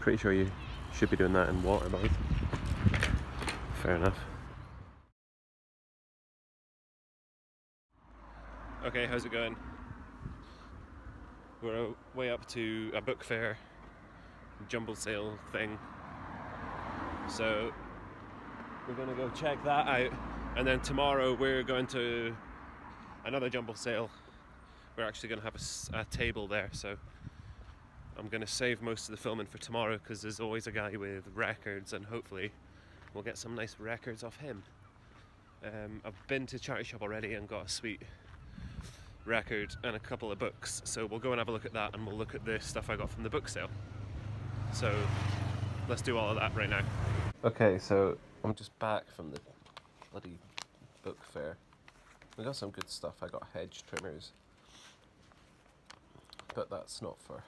Pretty sure you should be doing that in water bath. Fair enough. Okay, how's it going? We're way up to a book fair, jumble sale thing. So we're gonna go check that out, and then tomorrow we're going to another jumble sale. We're actually gonna have a table there, so I'm gonna save most of the filming for tomorrow because there's always a guy with records, and hopefully we'll get some nice records off him. I've been to Charity Shop already and got a sweet record and a couple of books, so we'll go and have a look at that, and we'll look at the stuff I got from the book sale. So let's do all of that right now. Okay, so I'm just back from the bloody book fair. We got some good stuff. I got hedge trimmers, but that's not for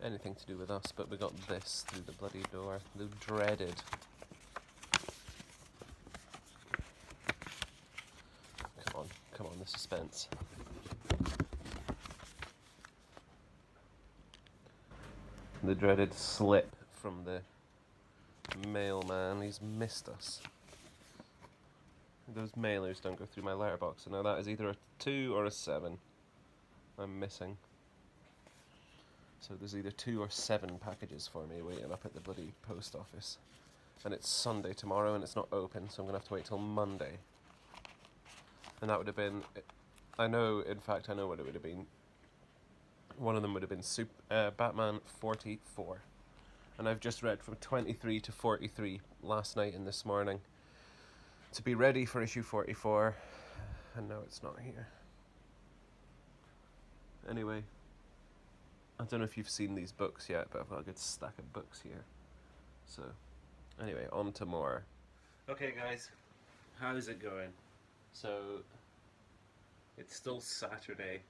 anything to do with us. But we got this through the bloody door, the dreaded come on, the suspense. The dreaded slip from the mailman. He's missed us. Those mailers don't go through my letterbox, so now that is either a 2 or a 7 I'm missing. So there's either 2 or 7 packages for me waiting up at the bloody post office. And it's Sunday tomorrow and it's not open, so I'm going to have to wait till Monday. And that would have been, I know what it would have been. One of them would have been Batman 44. And I've just read from 23 to 43 last night and this morning to be ready for issue 44. And now it's not here. Anyway, I don't know if you've seen these books yet, but I've got a good stack of books here. So, anyway, on to more. Okay guys, how's it going? So, it's still Saturday.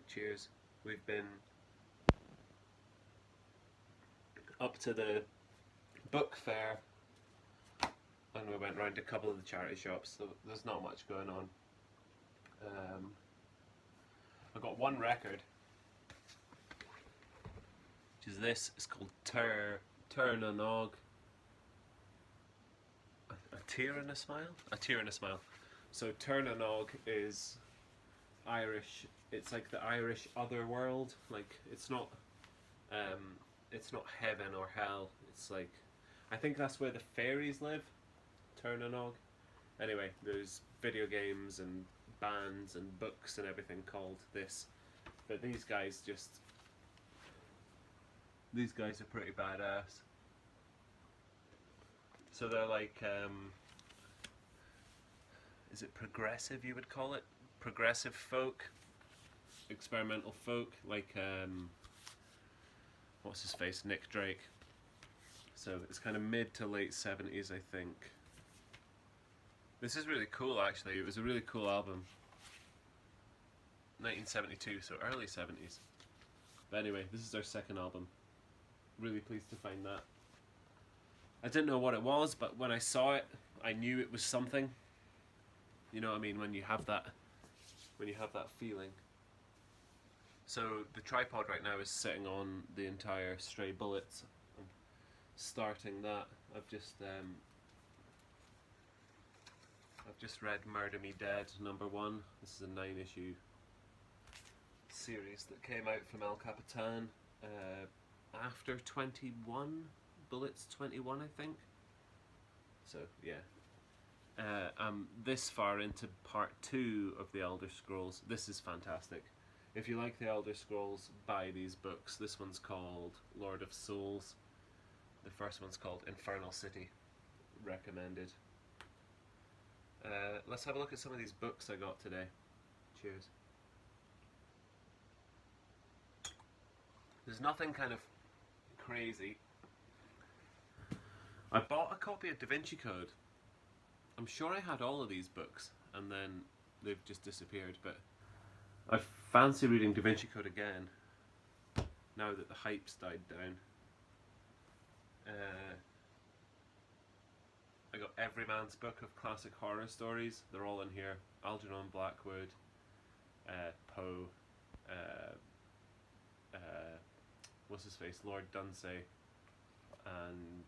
Cheers. We've been up to the book fair and we went round a couple of the charity shops, so there's not much going on. I got one record, which is this. It's called Tir na Nog. A tear and a smile? A tear and a smile. So Tir na Nog is Irish. It's like the Irish otherworld. Like it's not heaven or hell. It's like, I think that's where the fairies live. Tir na Nog. Anyway, there's video games and bands and books and everything called this. But these guys are pretty badass. So they're like, is it progressive you would call it? Progressive folk, experimental folk, like what's his face, Nick Drake. So it's kind of mid to late 70s, I think. This is really cool actually. It was a really cool album. 1972, so early 70s. But anyway, this is their second album. Really pleased to find that. I didn't know what it was, but when I saw it, I knew it was something. You know what I mean, when you have that feeling. So the tripod right now is sitting on the entire Stray Bullets. I'm starting that. I've just read Murder Me Dead #1. This is a 9-issue series that came out from El Capitan after 21, Bullets 21 I think. So yeah. I'm this far into part 2 of the Elder Scrolls. This is fantastic. If you like the Elder Scrolls, buy these books. This one's called Lord of Souls. The first one's called Infernal City. Recommended. Let's have a look at some of these books I got today. Cheers. There's nothing kind of crazy. I bought a copy of Da Vinci Code. I'm sure I had all of these books and then they've just disappeared, but I fancy reading Da Vinci Code again now that the hype's died down. I got Everyman's Book of Classic Horror Stories. They're all in here. Algernon Blackwood, Poe, what's his face, Lord Dunsay, and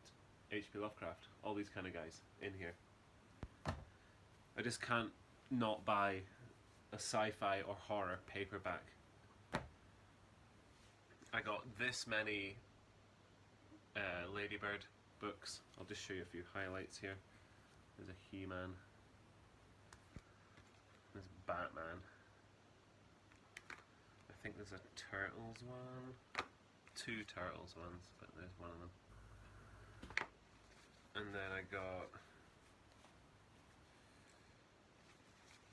H.P. Lovecraft, all these kind of guys in here. I just can't not buy a sci-fi or horror paperback. I got this many Ladybird books. I'll just show you a few highlights here. There's a He-Man. There's Batman. I think there's a Turtles one. 2 Turtles ones, but there's one of them. And then I got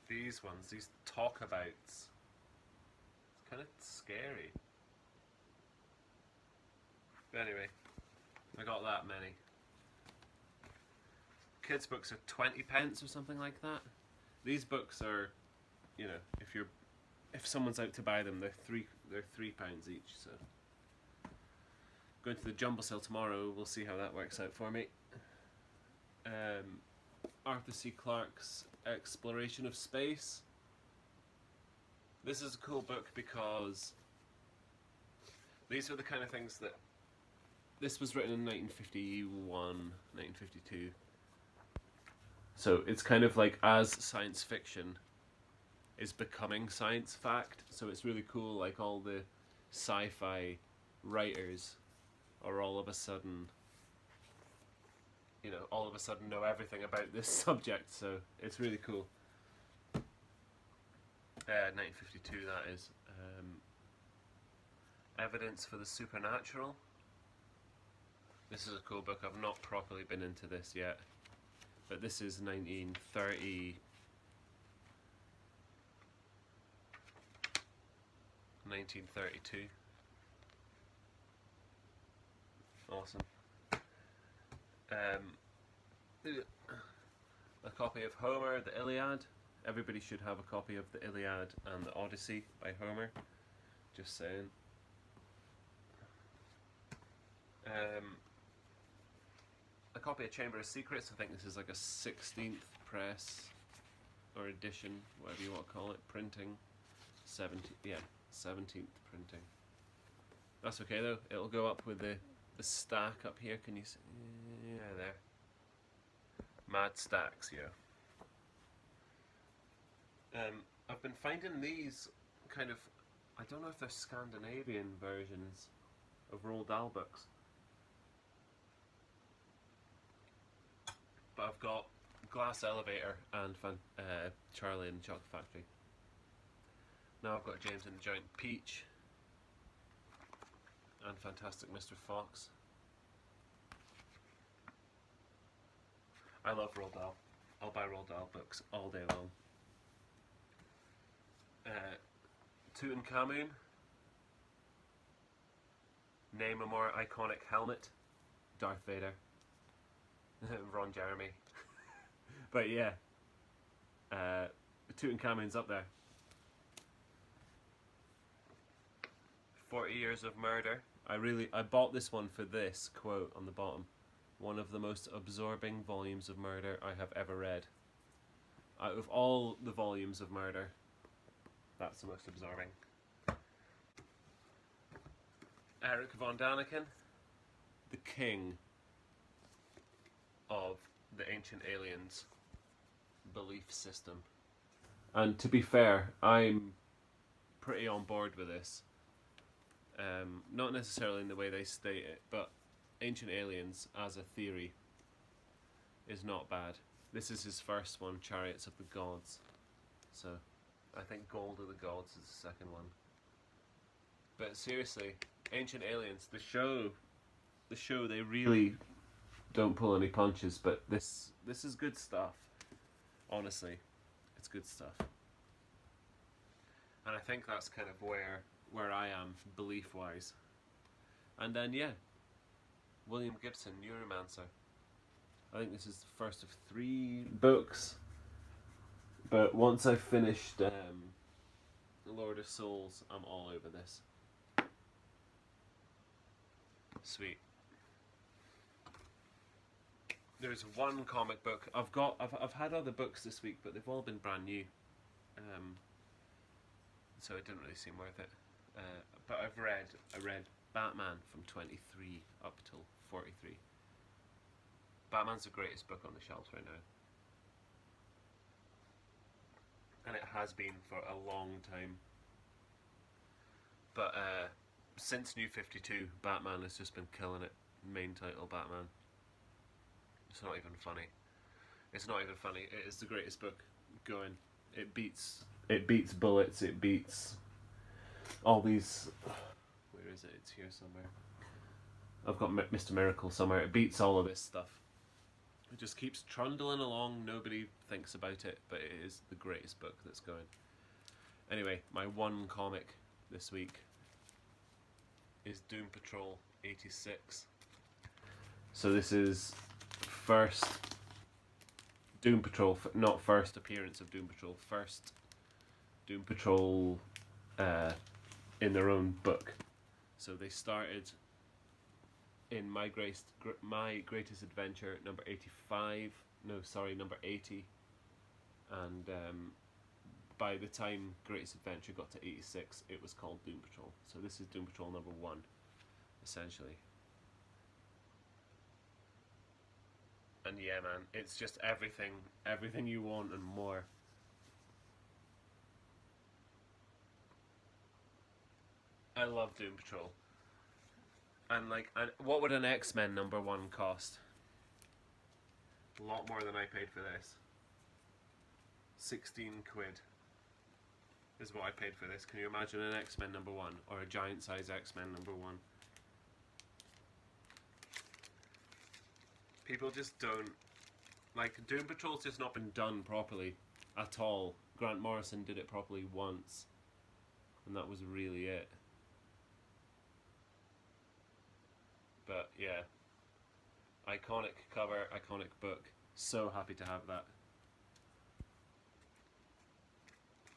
these ones, these talkabouts. It's kind of scary. But anyway, I got that many. Kids' books are 20 pence or something like that. These books are, you know, if someone's out to buy them, they're £3 each. So going to the jumble sale tomorrow. We'll see how that works out for me. Arthur C. Clarke's Exploration of Space. This is a cool book because these are the kind of things that... This was written in 1951, 1952. So it's kind of like as science fiction is becoming science fact. So it's really cool, like all the sci-fi writers are all of a sudden, you know, all of a sudden know everything about this subject. So it's really cool. 1952 that is. Evidence for the Supernatural. This is a cool book. I've not properly been into this yet, but this is 1930. 1932. Awesome. A copy of Homer, the Iliad. Everybody should have a copy of the Iliad and the Odyssey by Homer. Just saying. A copy of Chamber of Secrets. I think this is like a 16th press or edition, whatever you want to call it. Printing. 17th printing. That's okay though. It'll go up with the stack up here. Can you see? Yeah, there. Mad stacks, yeah. I've been finding these kind of, I don't know if they're Scandinavian versions of Roald Dahl books. But I've got Glass Elevator and Charlie and the Chocolate Factory. Now I've got James and the Giant Peach and Fantastic Mr. Fox. I love Roald Dahl. I'll buy Roald Dahl books all day long. Tutankhamun. Name a more iconic helmet. Darth Vader. Ron Jeremy. But yeah, Tutankhamun's up there. 40 Years of Murder. I bought this one for this quote on the bottom. One of the most absorbing volumes of murder I have ever read. Out of all the volumes of murder, that's the most absorbing. Eric von Daniken, the king of the Ancient Aliens belief system. And to be fair, I'm pretty on board with this. Not necessarily in the way they state it, but Ancient Aliens as a theory is not bad. This is his first one, Chariots of the Gods. So I think Gold of the Gods is the second one. But seriously, Ancient Aliens, the show, they really don't pull any punches, but this is good stuff. Honestly, it's good stuff. And I think that's kind of where I am belief-wise. And then yeah, William Gibson, Neuromancer. I think this is the first of 3 books. But once I've finished Lord of Souls, I'm all over this. Sweet. There's one comic book I've had other books this week, but they've all been brand new. So it didn't really seem worth it. But I read Batman from 23 up till 43. Batman's the greatest book on the shelves right now. And it has been for a long time. But since New 52, Batman has just been killing it. Main title, Batman. It's not even funny. It's not even funny. It is the greatest book going. It beats Bullets. It beats all these. Where is it? It's here somewhere. I've got Mr. Miracle somewhere. It beats all of this stuff. It just keeps trundling along. Nobody thinks about it, but it is the greatest book that's going. Anyway, my one comic this week is Doom Patrol 86. So this is first Doom Patrol, not first appearance of Doom Patrol, first Doom Patrol in their own book. So they started in My Greatest Adventure number 85, number 80, and by the time Greatest Adventure got to 86, it was called Doom Patrol. So this is Doom Patrol number 1, essentially. And yeah, man, it's just everything you want and more. I love Doom Patrol. And what would an X-Men number 1 cost? A lot more than I paid for this. 16 quid is what I paid for this. Can you imagine an X-Men number 1 or a giant size X-Men number 1? People just don't Doom Patrol's just not been done properly at all. Grant Morrison did it properly once, and that was really it. But yeah, iconic cover, iconic book. So happy to have that.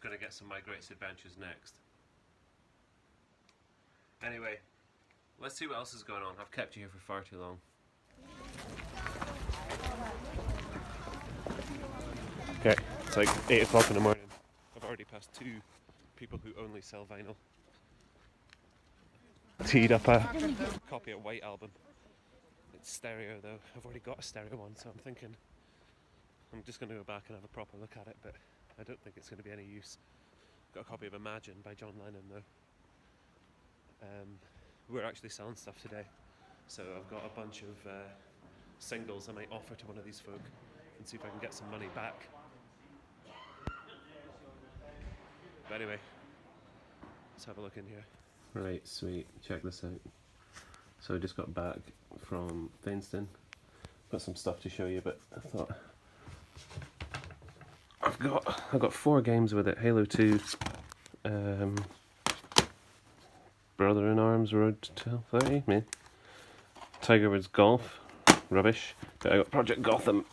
Gonna get some My Greatest Adventures next. Anyway, let's see what else is going on. I've kept you here for far too long. Okay, it's like 8 o'clock in the morning. I've already passed 2 people who only sell vinyl. Teed up a copy of White Album. It's stereo though. I've already got a stereo one, so I'm thinking I'm just going to go back and have a proper look at it, but I don't think it's going to be any use. Got a copy of Imagine by John Lennon though. We're actually selling stuff today, so I've got a bunch of singles I might offer to one of these folk and see if I can get some money back. But anyway, let's have a look in here. Right, sweet. Check this out. So I just got back from Fainston. Got some stuff to show you, but I thought I've got 4 games with it. Halo 2, Brother in Arms Road to 30, man. Tiger Woods Golf, rubbish. But I got Project Gotham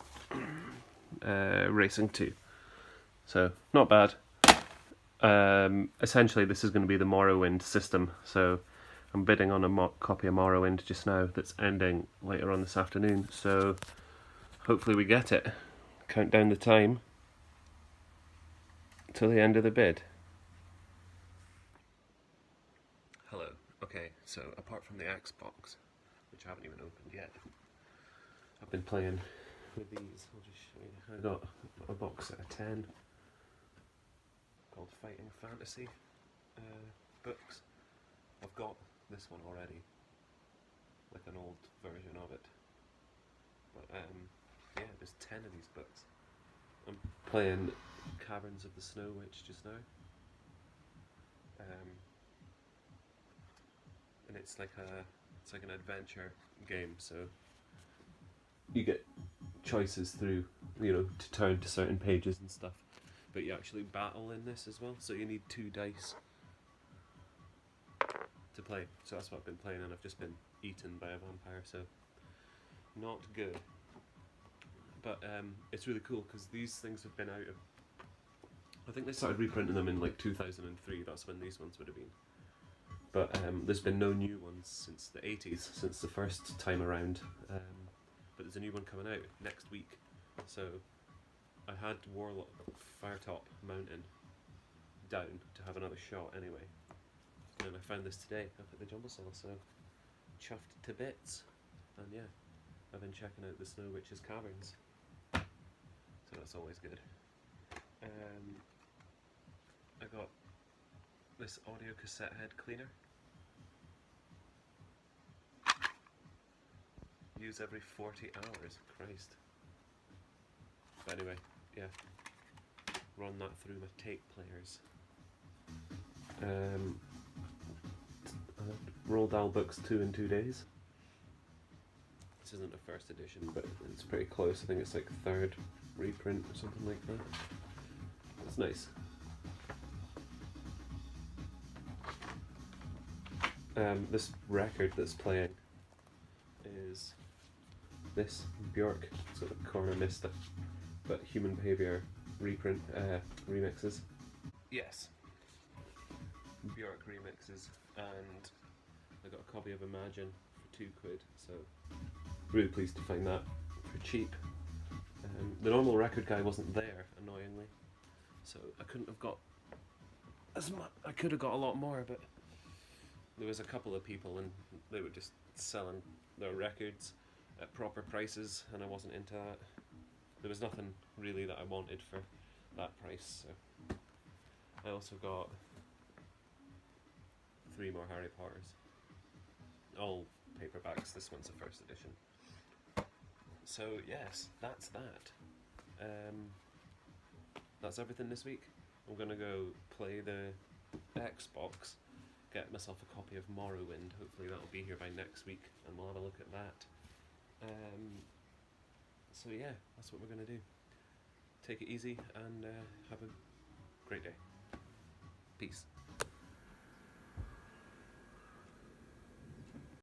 Racing 2. So not bad. Essentially this is going to be the Morrowind system, so I'm bidding on a copy of Morrowind just now that's ending later on this afternoon, so hopefully we get it. Count down the time till the end of the bid. Hello. Okay, so apart from the Xbox, which I haven't even opened yet, I've been playing with these. I'll just show you. I got a box set of 10 called Fighting Fantasy books. I've got this one already, like an old version of it. But yeah, there's 10 of these books. I'm playing Caverns of the Snow Witch just now. And it's like an adventure game, so you get choices through, to turn to certain pages and stuff. But you actually battle in this as well, so you need 2 dice to play. So that's what I've been playing, and I've just been eaten by a vampire, so not good. But it's really cool because these things have been out of, I think they started reprinting them in like 2003, that's when these ones would have been. But there's been no new ones since the 80s, since the first time around. But there's a new one coming out next week, so I had Firetop Mountain down to have another shot anyway. And I found this today up at the jumble sale, so chuffed to bits. And yeah, I've been checking out the Snow Witch's Caverns, so that's always good. I got this audio cassette head cleaner. Use every 40 hours, Christ. But anyway, yeah, run that through my tape players. Roald Dahl books 2 in 2 days. This isn't a first edition, but it's pretty close. I think it's like 3rd reprint or something like that. It's nice. This record that's playing is this Björk. It's got the Corner Mista, but Human Behaviour reprint remixes. Yes, Björk remixes, and I got a copy of Imagine for £2, so really pleased to find that for cheap. The normal record guy wasn't there, annoyingly, so I couldn't have got as much. I could have got a lot more, but there was a couple of people and they were just selling their records at proper prices, and I wasn't into that. There was nothing really that I wanted for that price, so I also got 3 more Harry Potters. All paperbacks, this one's a first edition. So yes, that's that. That's everything this week. I'm gonna go play the Xbox, get myself a copy of Morrowind. Hopefully that'll be here by next week and we'll have a look at that. So yeah, that's what we're gonna do. Take it easy and have a great day. Peace.